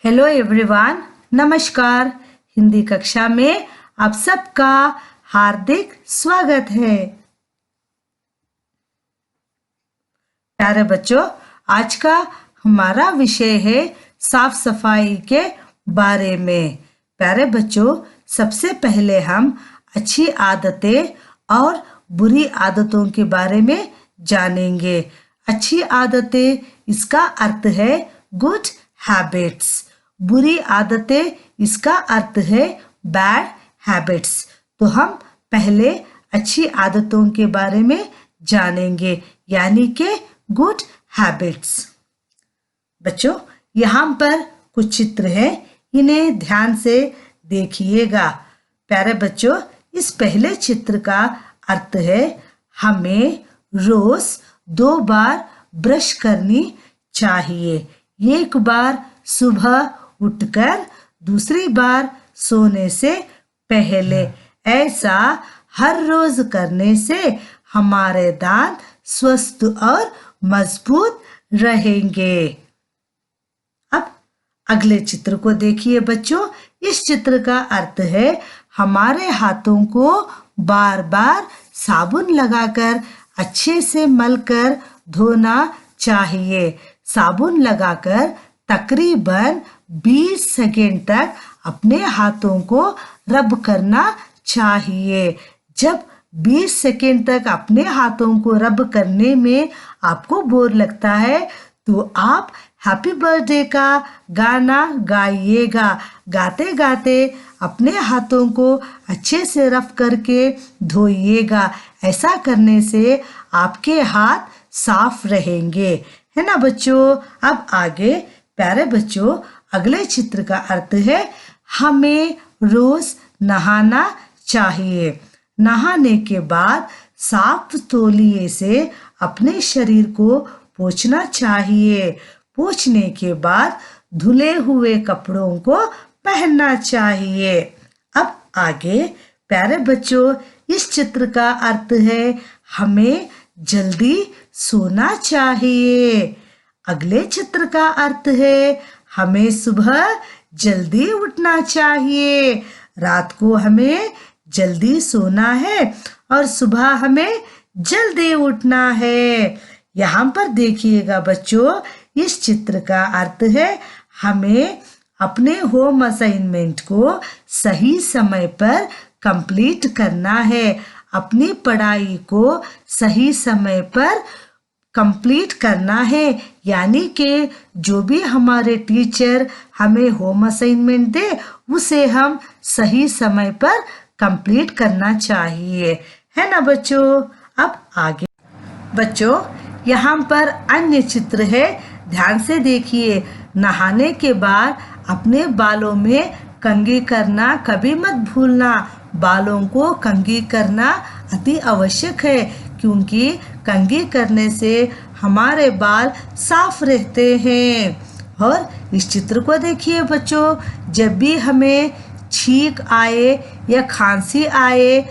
Hello everyone, नमस्कार। हिंदी कक्षा में आप सबका हार्दिक स्वागत है। प्यारे बच्चों, आज का हमारा विषय है साफ सफाई के बारे में। प्यारे बच्चों, सबसे पहले हम अच्छी आदतें और बुरी आदतों के बारे में जानेंगे। अच्छी आदतें, इसका अर्थ है गुड हैबिट्स। बुरी आदतें, इसका अर्थ है बैड हैबिट्स। तो हम पहले अच्छी आदतों के बारे में जानेंगे, यानी कि गुड हैबिट्स। बच्चों, यहाँ पर कुछ चित्र हैं, इन्हें ध्यान से देखिएगा। प्यारे बच्चों, इस पहले चित्र का अर्थ है हमें रोज 2 बार ब्रश करनी चाहिए। एक बार सुबह उठकर, दूसरी बार सोने से पहले। ऐसा हर रोज करने से हमारे दांत स्वस्थ और मजबूत रहेंगे। अब अगले चित्र को देखिए बच्चों। इस चित्र का अर्थ है हमारे हाथों को बार बार साबुन लगाकर अच्छे से मलकर धोना चाहिए। साबुन लगाकर तकरीबन 20 सेकेंड तक अपने हाथों को रब करना चाहिए। जब 20 सेकेंड तक अपने हाथों को रब करने में आपको बोर लगता है तो आप हैप्पी बर्थडे का गाना गाइएगा। गाते गाते अपने हाथों को अच्छे से रब करके धोइएगा। ऐसा करने से आपके हाथ साफ रहेंगे, है ना बच्चों। अब आगे प्यारे बच्चों, अगले चित्र का अर्थ है हमें रोज नहाना चाहिए। नहाने के बाद साफ तौलिए से अपने शरीर को पोंछना चाहिए। पोंछने के बाद धुले हुए कपड़ों को पहनना चाहिए। अब आगे प्यारे बच्चों, इस चित्र का अर्थ है हमें जल्दी सोना चाहिए। अगले चित्र का अर्थ है हमें सुबह जल्दी उठना चाहिए। रात को हमें जल्दी सोना है और सुबह हमें जल्दी उठना है। यहाँ पर देखिएगा बच्चों, इस चित्र का अर्थ है हमें अपने होम असाइनमेंट को सही समय पर कंप्लीट करना है। अपनी पढ़ाई को सही समय पर कंप्लीट करना है, यानी कि जो भी हमारे टीचर हमें होम असाइनमेंट दे उसे हम सही समय पर कंप्लीट करना चाहिए, है ना बच्चों। अब आगे बच्चों, यहाँ पर अन्य चित्र है, ध्यान से देखिए। नहाने के बाद अपने बालों में कंघी करना कभी मत भूलना। बालों को कंघी करना अति आवश्यक है, क्योंकि कंघी करने से हमारे बाल साफ रहते हैं। और इस चित्र को देखिए बच्चों, जब भी हमें छींक आए या खांसी आए,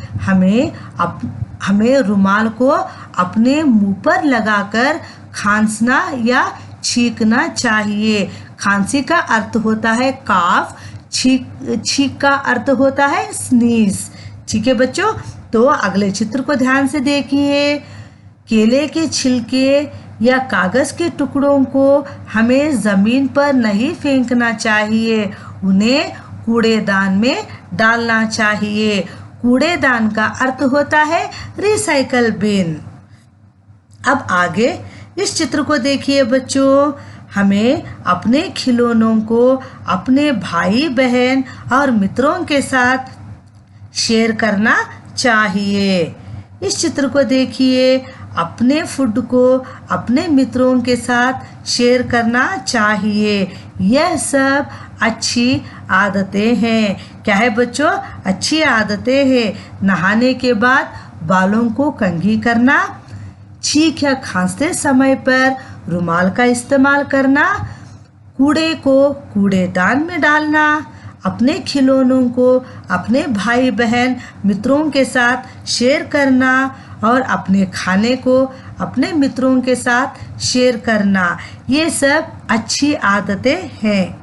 हमें रुमाल को अपने मुंह पर लगाकर खांसना या छींकना चाहिए। खांसी का अर्थ होता है काफ, छींक का अर्थ होता है स्नीज। ठीक है बच्चों, तो अगले चित्र को ध्यान से देखिए। केले के छिलके या कागज के टुकड़ों को हमें जमीन पर नहीं फेंकना चाहिए, उन्हें कूड़ेदान में डालना चाहिए। कूड़ेदान का अर्थ होता है रिसाइकल बिन। अब आगे इस चित्र को देखिए बच्चों। हमें अपने खिलौनों को अपने भाई बहन और मित्रों के साथ शेयर करना चाहिए। इस चित्र को देखिए। अपने फूड को अपने मित्रों के साथ शेयर करना चाहिए। यह सब अच्छी आदतें हैं। क्या है बच्चों? अच्छी आदतें हैं। नहाने के बाद बालों को कंघी करना, छींक या खांसते समय पर रुमाल का इस्तेमाल करना, कूड़े को कूड़ेदान में डालना, अपने खिलौनों को अपने भाई बहन मित्रों के साथ शेयर करना और अपने खाने को अपने मित्रों के साथ शेयर करना, ये सब अच्छी आदतें हैं।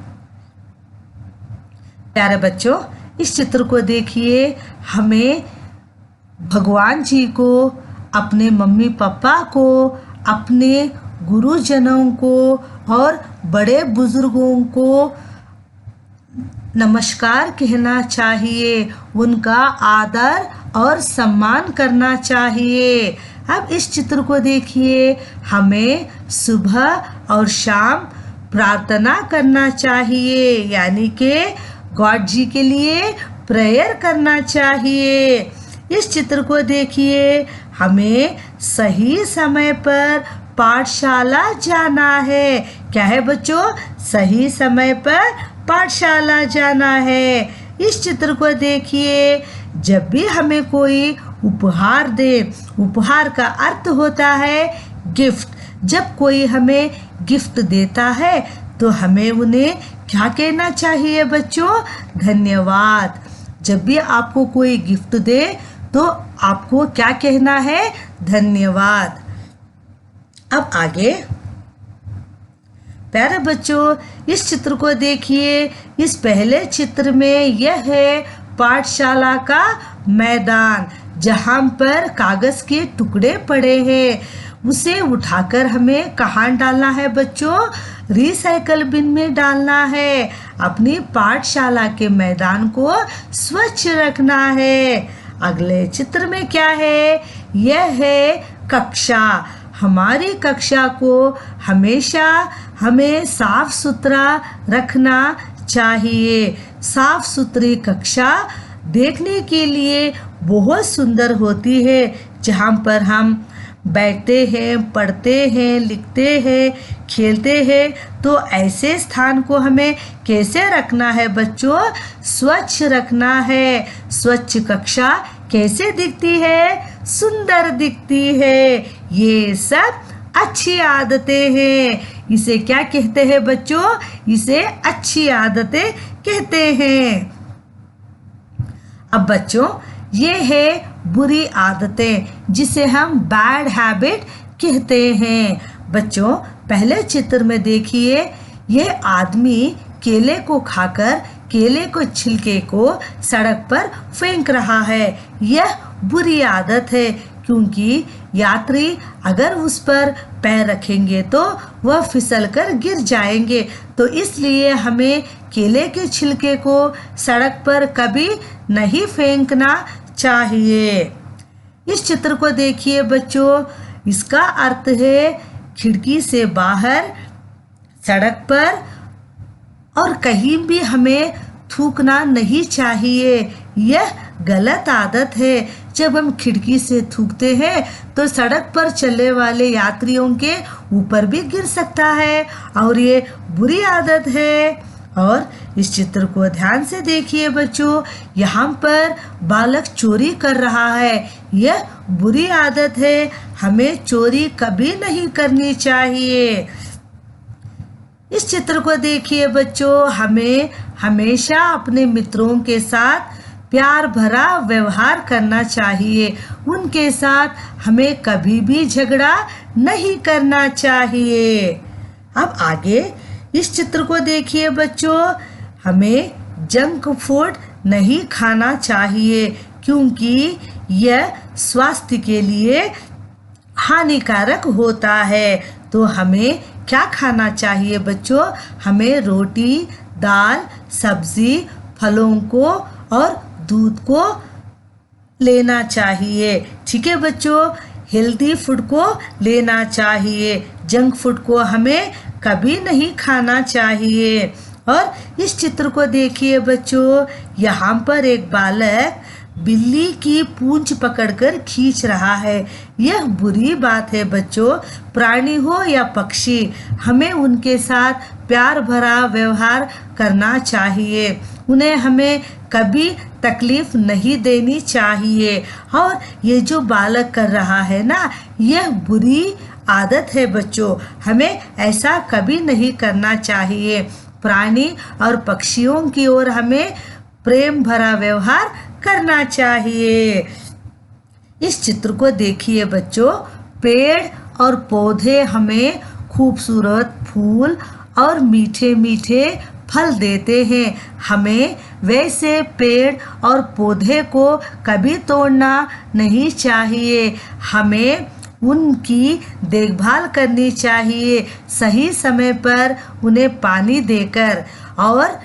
प्यारे बच्चों, इस चित्र को देखिए। हमें भगवान जी को, अपने मम्मी पापा को, अपने गुरुजनों को और बड़े बुजुर्गों को नमस्कार कहना चाहिए, उनका आदर और सम्मान करना चाहिए। अब इस चित्र को देखिए। हमें सुबह और शाम प्रार्थना करना चाहिए, यानी कि गॉड जी के लिए प्रेयर करना चाहिए। इस चित्र को देखिए। हमें सही समय पर पाठशाला जाना है। क्या है बच्चों? सही समय पर पाठशाला जाना है। इस चित्र को देखिए। जब भी हमें कोई उपहार दे, उपहार का अर्थ होता है गिफ्ट। जब कोई हमें गिफ्ट देता है तो हमें उन्हें क्या कहना चाहिए बच्चों? धन्यवाद। जब भी आपको कोई गिफ्ट दे तो आपको क्या कहना है? धन्यवाद। अब आगे प्यारे बच्चों, इस चित्र को देखिए। इस पहले चित्र में यह है पाठशाला का मैदान, जहाँ पर कागज के टुकड़े पड़े हैं। उसे उठाकर हमें कहाँ डालना है बच्चों? रिसाइकल बिन में डालना है। अपनी पाठशाला के मैदान को स्वच्छ रखना है। अगले चित्र में क्या है? यह है कक्षा। हमारी कक्षा को हमेशा हमें साफ सुथरा रखना चाहिए। साफ सुथरी कक्षा देखने के लिए बहुत सुंदर होती है, जहाँ पर हम बैठते हैं, पढ़ते हैं, लिखते हैं, खेलते हैं। तो ऐसे स्थान को हमें कैसे रखना है बच्चों? स्वच्छ रखना है। स्वच्छ कक्षा कैसे दिखती है? सुंदर दिखती है। ये सब अच्छी आदतें हैं। इसे क्या कहते हैं बच्चों? इसे अच्छी आदतें कहते हैं। अब बच्चों, ये है बुरी आदतें, जिसे हम बैड हैबिट कहते हैं। बच्चों, पहले चित्र में देखिए। यह आदमी केले को खाकर केले को छिलके को सड़क पर फेंक रहा है। यह बुरी आदत है, क्योंकि यात्री अगर उस पर पैर रखेंगे तो वह फिसलकर गिर जाएंगे। तो इसलिए हमें केले के छिलके को सड़क पर कभी नहीं फेंकना चाहिए। इस चित्र को देखिए बच्चों। इसका अर्थ है खिड़की से बाहर, सड़क पर और कहीं भी हमें थूकना नहीं चाहिए। यह गलत आदत है। जब हम खिड़की से थूकते हैं तो सड़क पर चलने वाले यात्रियों के ऊपर भी गिर सकता है, और ये बुरी आदत है। और इस चित्र को ध्यान से देखिए बच्चों। यहाँ पर बालक चोरी कर रहा है। यह बुरी आदत है। हमें चोरी कभी नहीं करनी चाहिए। इस चित्र को देखिए बच्चों। हमें हमेशा अपने मित्रों के साथ प्यार भरा व्यवहार करना चाहिए। उनके साथ हमें कभी भी झगड़ा नहीं करना चाहिए। अब आगे इस चित्र को देखिए बच्चों। हमें जंक फूड नहीं खाना चाहिए, क्योंकि यह स्वास्थ्य के लिए हानिकारक होता है। तो हमें क्या खाना चाहिए बच्चों? हमें रोटी, दाल, सब्जी, फलों को और दूध को लेना चाहिए। ठीक है बच्चों, हेल्दी फूड को लेना चाहिए। जंक फूड को हमें कभी नहीं खाना चाहिए। और इस चित्र को देखिए बच्चों। यहाँ पर एक बालक बिल्ली की पूंछ पकड़कर खींच रहा है। यह बुरी बात है बच्चों। प्राणी हो या पक्षी, हमें उनके साथ प्यार भरा व्यवहार करना चाहिए। उन्हें हमें कभी तकलीफ नहीं देनी चाहिए। और ये जो बालक कर रहा है ना, यह बुरी आदत है बच्चों। हमें ऐसा कभी नहीं करना चाहिए। प्राणी और पक्षियों की ओर हमें प्रेम भरा व्यवहार करना चाहिए। इस चित्र को देखिए बच्चों। पेड़ और पौधे हमें खूबसूरत फूल और मीठे मीठे फल देते हैं। हमें वैसे पेड़ और पौधे को कभी तोड़ना नहीं चाहिए। हमें उनकी देखभाल करनी चाहिए, सही समय पर उन्हें पानी देकर। और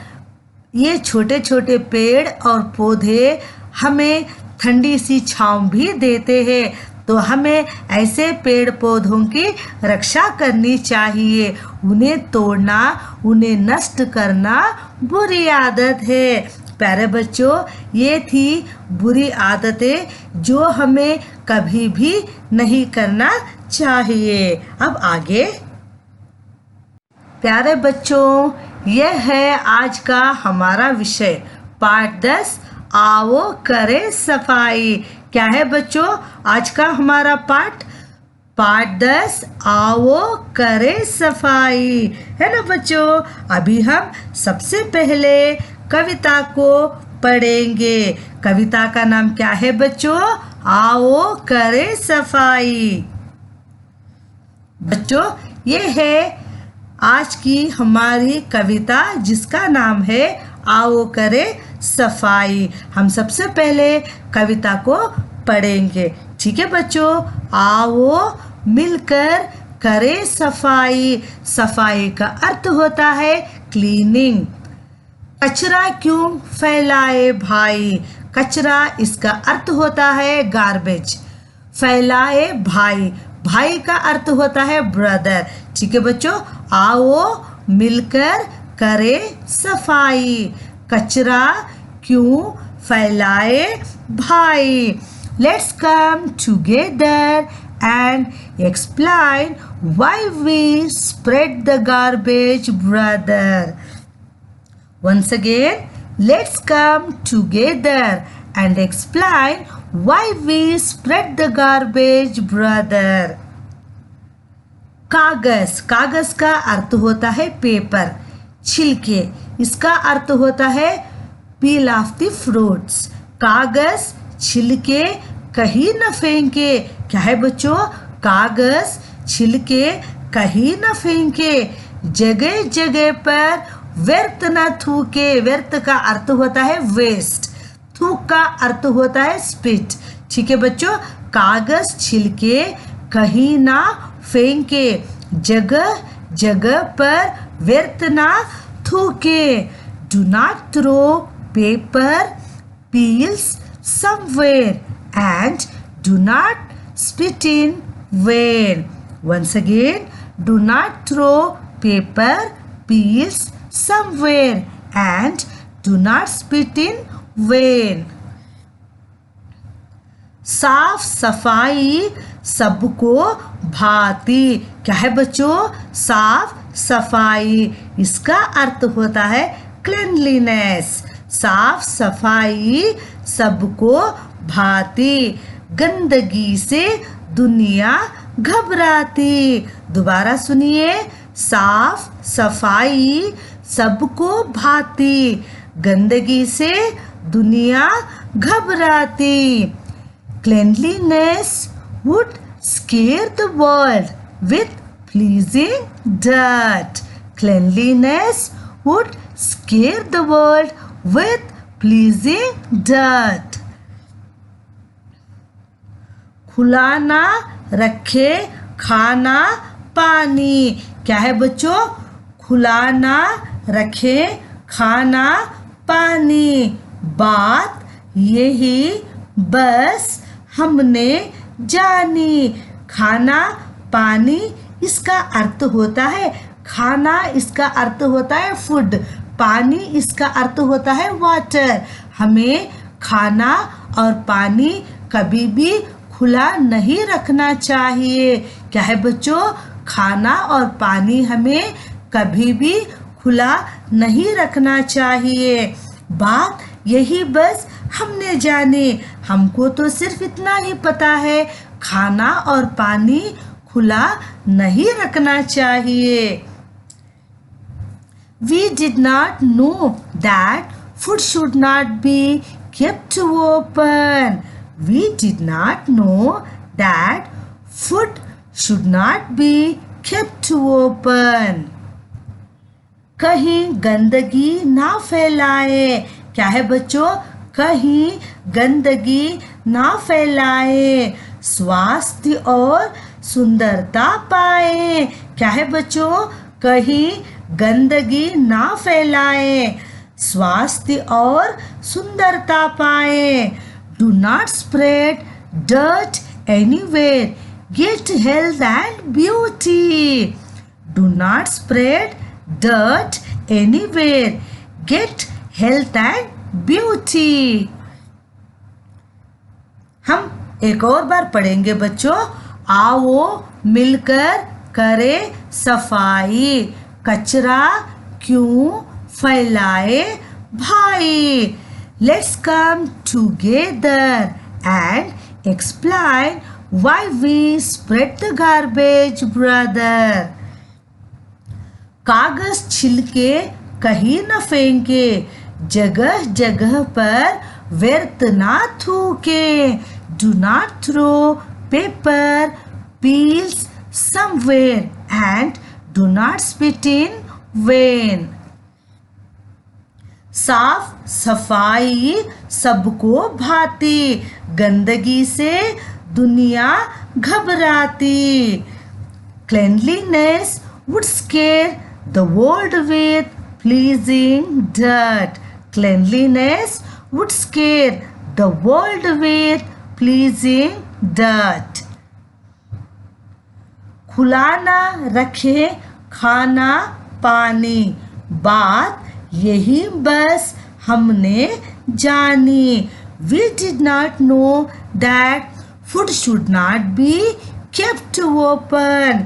ये छोटे छोटे पेड़ और पौधे हमें ठंडी सी छांव भी देते हैं, तो हमें ऐसे पेड़ पौधों की रक्षा करनी चाहिए। उन्हें तोड़ना, उन्हें नष्ट करना बुरी आदत है। प्यारे बच्चों, ये थी बुरी आदतें जो हमें कभी भी नहीं करना चाहिए। अब आगे। प्यारे बच्चों, यह है आज का हमारा विषय पाठ 10, आओ करें सफाई। क्या है बच्चों आज का हमारा पाठ? पाठ 10, आओ करें सफाई, है ना बच्चों। अभी हम सबसे पहले कविता को पढ़ेंगे। कविता का नाम क्या है बच्चों? आओ करें सफाई। बच्चों, ये है आज की हमारी कविता जिसका नाम है आओ करें सफाई। हम सबसे पहले कविता को पढ़ेंगे, ठीक है बच्चों। आओ मिलकर करें सफाई। सफाई का अर्थ होता है क्लीनिंग। कचरा क्यों फैलाए भाई? कचरा इसका अर्थ होता है गार्बेज। फैलाए भाई, भाई का अर्थ होता है ब्रदर। ठीक है बच्चों, आओ मिलकर करें सफाई। कचरा क्यों फैलाए भाई? Let's come together and explain why we spread the garbage, brother. Once again, let's come together and explain why we spread the garbage, brother. कागज, कागज का अर्थ होता है पेपर। छिलके, इसका अर्थ होता है पील ऑफ द फ्रूट्स। कागज छिलके कहीं न फेंके। क्या है बच्चों? कागज छिलके कहीं न फेंके। जगह जगह पर व्यर्थ न थूके। व्यर्थ का अर्थ होता है वेस्ट। थूक का अर्थ होता है स्पिट। ठीक है बच्चों, कागज छिलके कहीं ना फेंके। जगह जगह पर व्यर्थ ना थूके। Do not throw paper peels somewhere and do not spit in vain. Once again, do not throw paper peels somewhere and do not spit in vain. साफ सफाई सबको भाती। क्या है बच्चों? साफ सफाई, इसका अर्थ होता है क्लीनलीनेस। साफ सफाई सबको भाती। गंदगी से दुनिया घबराती। दोबारा सुनिए, साफ सफाई सबको भाती। गंदगी से दुनिया घबराती। Cleanliness would scare the world with pleasing dirt. Cleanliness would scare the world with pleasing dirt. खुला ना रखे खाना पानी। क्या है बच्चों? खुला ना रखे खाना पानी। बात यही बस हमने जानी। खाना पानी इसका अर्थ होता है खाना, इसका अर्थ होता है फूड। पानी इसका अर्थ होता है वाटर। हमें खाना और पानी कभी भी खुला नहीं रखना चाहिए। क्या है बच्चों? खाना और पानी हमें कभी भी खुला नहीं रखना चाहिए। बात यही बस हमने जाने। हमको तो सिर्फ इतना ही पता है, खाना और पानी खुला नहीं रखना चाहिए। We did not know that food should not be kept open. We did not know that food should not be kept open. कहीं गंदगी ना फैलाए। क्या है बच्चों? कहीं गंदगी ना फैलाए, स्वास्थ्य और सुंदरता पाए। क्या है बच्चों? कहीं गंदगी ना फैलाए, स्वास्थ्य और सुंदरता पाए। Do not spread dirt anywhere, get health and beauty. Do not spread dirt anywhere, get health and beauty। हम एक और बार पढ़ेंगे बच्चों। आओ मिलकर करे सफाई, कचरा क्यों फैलाए भाई। Let's come together and explain why we spread the garbage, brother। कागज छिलके कहीं न फेंके, जगह जगह पर व्यर्थ ना थूके। Do not throw paper peels somewhere and do not spit in vain. साफ सफाई सबको भाती, गंदगी से दुनिया घबराती। Cleanliness would scare the world with pleasing dirt. Cleanliness would scare the world with pleasing dirt। खुला ना रखे खाना पानी, बात यही बस हमने जानी। We did not know that food should not be kept open।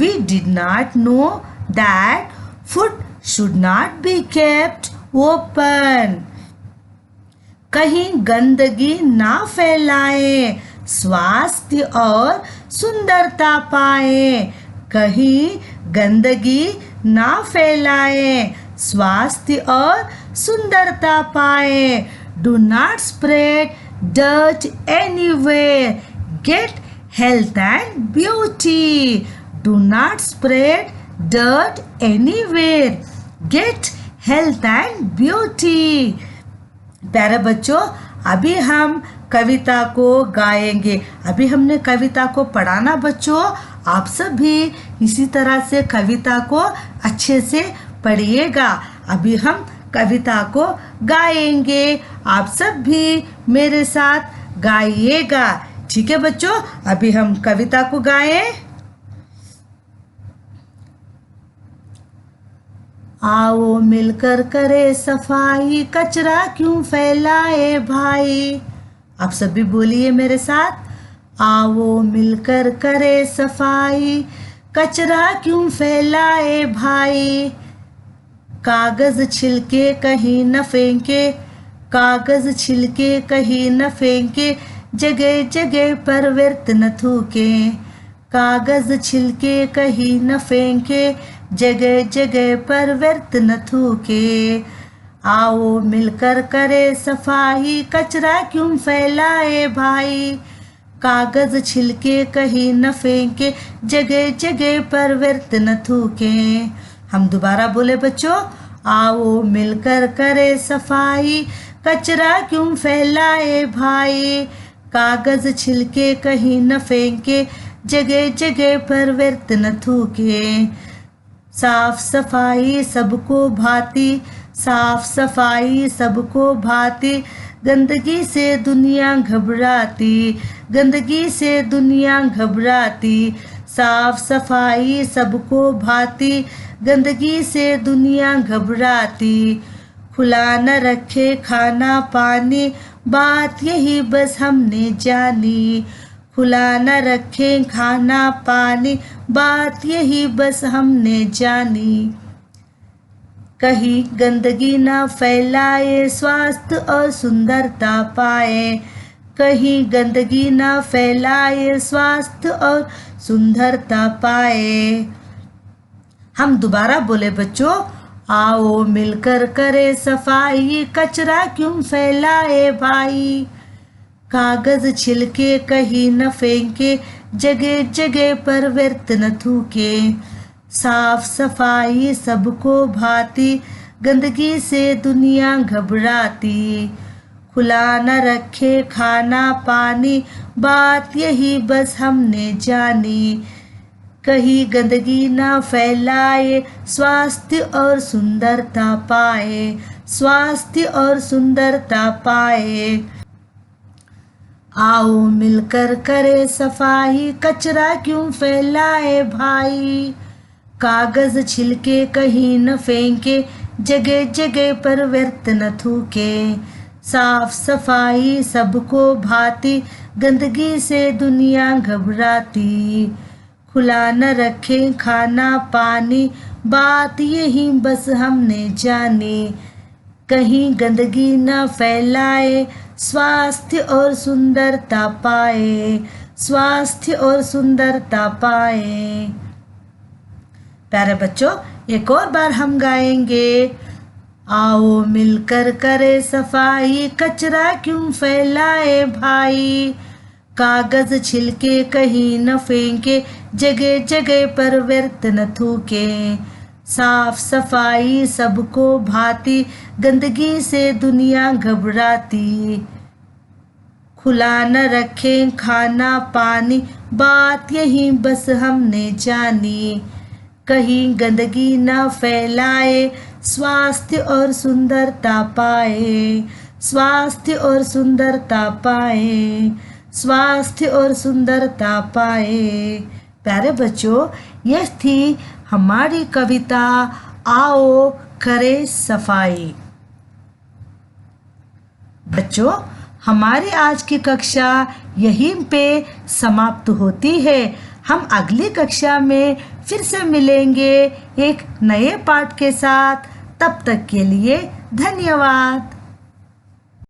We did not know that food should not be kept open। कहीं गंदगी ना फैलाए, स्वास्थ्य और सुंदरता पाए। कहीं गंदगी ना फैलाए, स्वास्थ्य और सुंदरता पाए। Do not spread dirt anywhere, get health and beauty. Do not spread dirt anywhere, get health and beauty। प्यारे बच्चों, अभी हम कविता को गाएंगे। अभी हमने कविता को पढ़ा ना बच्चों, आप सब भी इसी तरह से कविता को अच्छे से पढ़िएगा। अभी हम कविता को गाएंगे, आप सब भी मेरे साथ गाइएगा। ठीक है बच्चों, अभी हम कविता को गाएं। आओ मिलकर करे सफाई, कचरा क्यों फैलाए भाई। आप सभी बोलिए मेरे साथ। आओ मिलकर करे सफाई, कचरा क्यों फैलाए भाई। कागज छिलके कहीं न फेंके, कागज छिलके कहीं न फेंके, जगह जगह पर व्यर्थ न थूके। कागज छिलके कहीं न फेंके, जगह जगह पर व्यर्थ न थूके। आओ मिलकर करे सफाई, कचरा क्यों फैलाए भाई। कागज छिलके कहीं न फेंके, जगह जगह पर व्यर्थ न थूके। हम दोबारा बोले बच्चों। आओ मिलकर करे सफाई, कचरा क्यों फैलाए भाई। कागज छिलके कहीं न फेंके, जगह जगह पर व्यर्थ न थूके। साफ सफाई सबको भाती, साफ सफाई सबको भाती, गंदगी से दुनिया घबराती, गंदगी से दुनिया घबराती। साफ सफाई सबको भाती, गंदगी से दुनिया घबराती। खुला न रखे खाना पानी, बात यही बस हमने जानी। खुला न रखें खाना पानी, बात यही बस हमने जानी। कहीं गंदगी न फैलाए, स्वास्थ्य और सुंदरता पाए। कहीं गंदगी न फैलाए, स्वास्थ्य और सुंदरता पाए। हम दोबारा बोले बच्चों। आओ मिलकर करे सफाई, कचरा क्यों फैलाए भाई। कागज छिलके कहीं न फेंके, जगह जगह पर व्यर्थ न थूके। साफ सफाई सबको भाती, गंदगी से दुनिया घबराती। खुला न रखे खाना पानी, बात यही बस हमने जानी। कहीं गंदगी न फैलाए, स्वास्थ्य और सुंदरता पाए, स्वास्थ्य और सुंदरता पाए। आओ मिलकर करे सफाई, कचरा क्यों फैलाए भाई। कागज छिलके कहीं न फेंके, जगह जगह पर व्यर्थ न थूके। साफ सफाई सबको भाती, गंदगी से दुनिया घबराती। खुला न रखें खाना पानी, बात यही बस हमने जानी। कहीं गंदगी न फैलाए, स्वास्थ्य और सुंदरता पाए, स्वास्थ्य और सुंदरता पाए। प्यारे बच्चों, एक और बार हम गाएंगे। आओ मिलकर करे सफाई, कचरा क्यों फैलाए भाई। कागज छिलके कहीं न फेंके, जगह जगह पर व्यर्थ न थूके। साफ सफाई सबको भाती, गंदगी से दुनिया घबराती। खुला न रखें खाना पानी, बात यही बस हमने जानी। कहीं गंदगी न फैलाए, स्वास्थ्य और सुंदरता पाए, स्वास्थ्य और सुंदरता पाए, स्वास्थ्य और सुंदरता पाए। प्यारे बच्चों, यह थी हमारी कविता आओ करे सफाई। बच्चों, हमारी आज की कक्षा यहीं पे समाप्त होती है। हम अगली कक्षा में फिर से मिलेंगे एक नए पाठ के साथ। तब तक के लिए धन्यवाद।